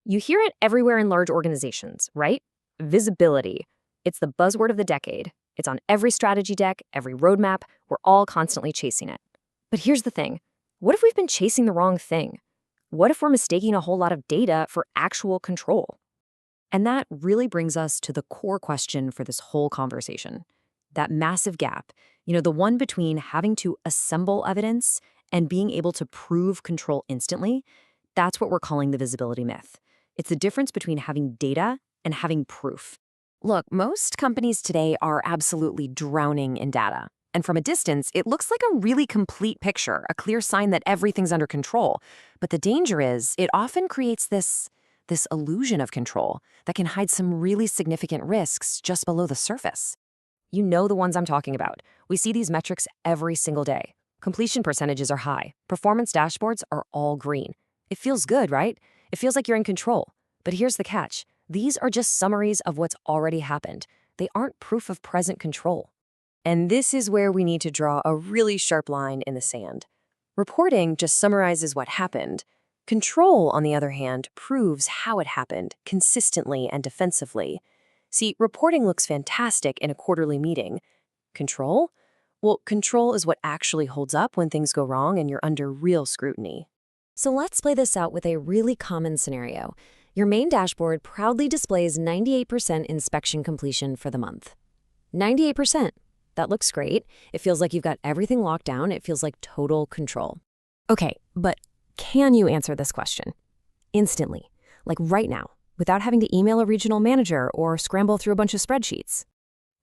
You hear it everywhere in large organizations, right? Visibility. It's the buzzword of the decade. It's on every strategy deck, every roadmap. We're all constantly chasing it. But here's the thing. What if we've been chasing the wrong thing? What if we're mistaking a whole lot of data for actual control? And that really brings us to the core question for this whole conversation. That massive gap, the one between having to assemble evidence and being able to prove control instantly, that's what we're calling the visibility myth. It's the difference between having data and having proof. Look, most companies today are absolutely drowning in data. And from a distance, it looks like a really complete picture, a clear sign that everything's under control. But the danger is, it often creates this illusion of control that can hide some really significant risks just below the surface. You know the ones I'm talking about. We see these metrics every single day. Completion percentages are high. Performance dashboards are all green. It feels good, right? It feels like you're in control. But here's the catch. These are just summaries of what's already happened. They aren't proof of present control. And this is where we need to draw a really sharp line in the sand. Reporting just summarizes what happened. Control, on the other hand, proves how it happened, consistently and defensively. See, reporting looks fantastic in a quarterly meeting. Control? Well, control is what actually holds up when things go wrong and you're under real scrutiny. So let's play this out with a really common scenario. Your main dashboard proudly displays 98% inspection completion for the month. 98%. That looks great. It feels like you've got everything locked down. It feels like total control. Okay, but can you answer this question? Instantly, like right now, without having to email a regional manager or scramble through a bunch of spreadsheets?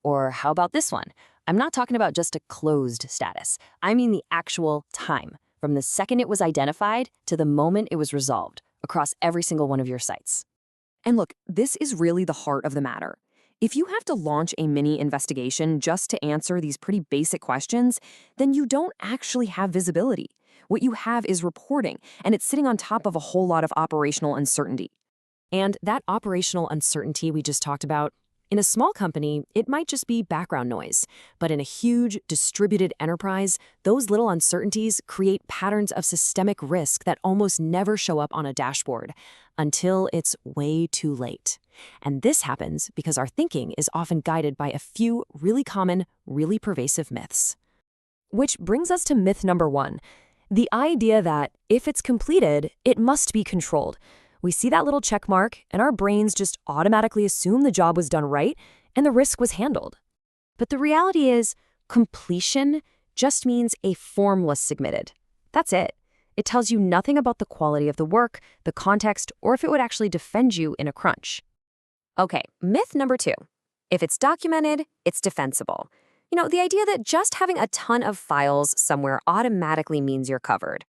Or how about this one? I'm not talking about just a closed status. I mean the actual time, from the second it was identified to the moment it was resolved, across every single one of your sites. And look, this is really the heart of the matter. If you have to launch a mini investigation just to answer these pretty basic questions, then you don't actually have visibility. What you have is reporting, and it's sitting on top of a whole lot of operational uncertainty. And that operational uncertainty we just talked about, in a small company, it might just be background noise. But in a huge, distributed enterprise, those little uncertainties create patterns of systemic risk that almost never show up on a dashboard until it's way too late. And this happens because our thinking is often guided by a few really common, really pervasive myths. Which brings us to myth number 1, the idea that if it's completed, it must be controlled. We see that little check mark, and our brains just automatically assume the job was done right and the risk was handled. But the reality is, completion just means a form was submitted. That's it. It tells you nothing about the quality of the work, the context, or if it would actually defend you in a crunch. Okay, myth number 2. If it's documented, it's defensible. The idea that just having a ton of files somewhere automatically means you're covered.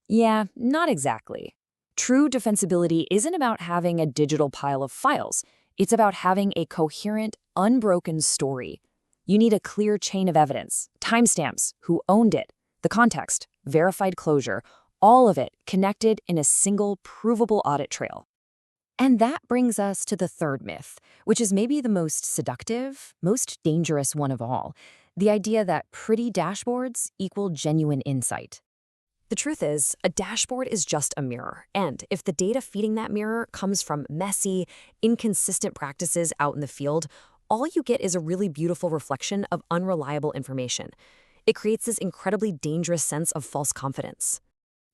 Yeah, not exactly. True defensibility isn't about having a digital pile of files. It's about having a coherent, unbroken story. You need a clear chain of evidence, timestamps, who owned it, the context, verified closure, all of it connected in a single provable audit trail. And that brings us to the third myth, which is maybe the most seductive, most dangerous one of all, the idea that pretty dashboards equal genuine insight. The truth is, a dashboard is just a mirror, and if the data feeding that mirror comes from messy, inconsistent practices out in the field, all you get is a really beautiful reflection of unreliable information. It creates this incredibly dangerous sense of false confidence.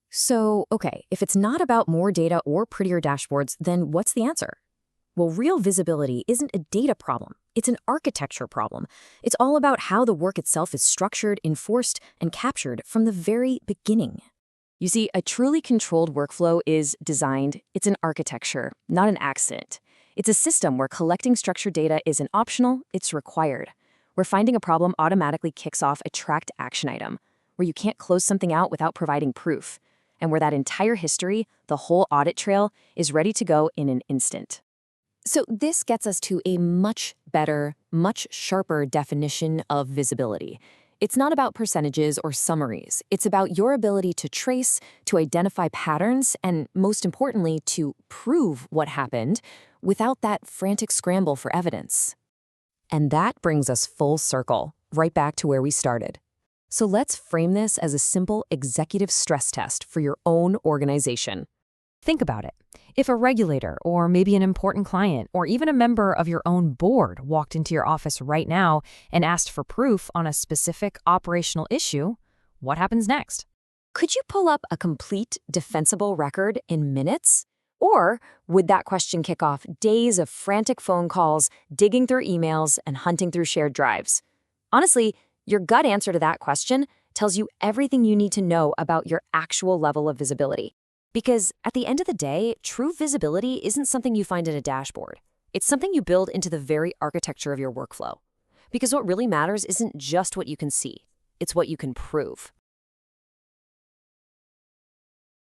So, okay, if it's not about more data or prettier dashboards, then what's the answer? Well, real visibility isn't a data problem. It's an architecture problem. It's all about how the work itself is structured, enforced, and captured from the very beginning. You see, a truly controlled workflow is designed. It's an architecture, not an accident. It's a system where collecting structured data isn't optional, it's required. Where finding a problem automatically kicks off a tracked action item. Where you can't close something out without providing proof. And where that entire history, the whole audit trail, is ready to go in an instant. So this gets us to a much better, much sharper definition of visibility. It's not about percentages or summaries. It's about your ability to trace, to identify patterns, and most importantly, to prove what happened without that frantic scramble for evidence. And that brings us full circle, right back to where we started. So let's frame this as a simple executive stress test for your own organization. Think about it. If a regulator, or maybe an important client, or even a member of your own board walked into your office right now and asked for proof on a specific operational issue, what happens next? Could you pull up a complete, defensible record in minutes? Or would that question kick off days of frantic phone calls, digging through emails, and hunting through shared drives? Honestly, your gut answer to that question tells you everything you need to know about your actual level of visibility. Because at the end of the day, true visibility isn't something you find in a dashboard. It's something you build into the very architecture of your workflow. Because what really matters isn't just what you can see, it's what you can prove.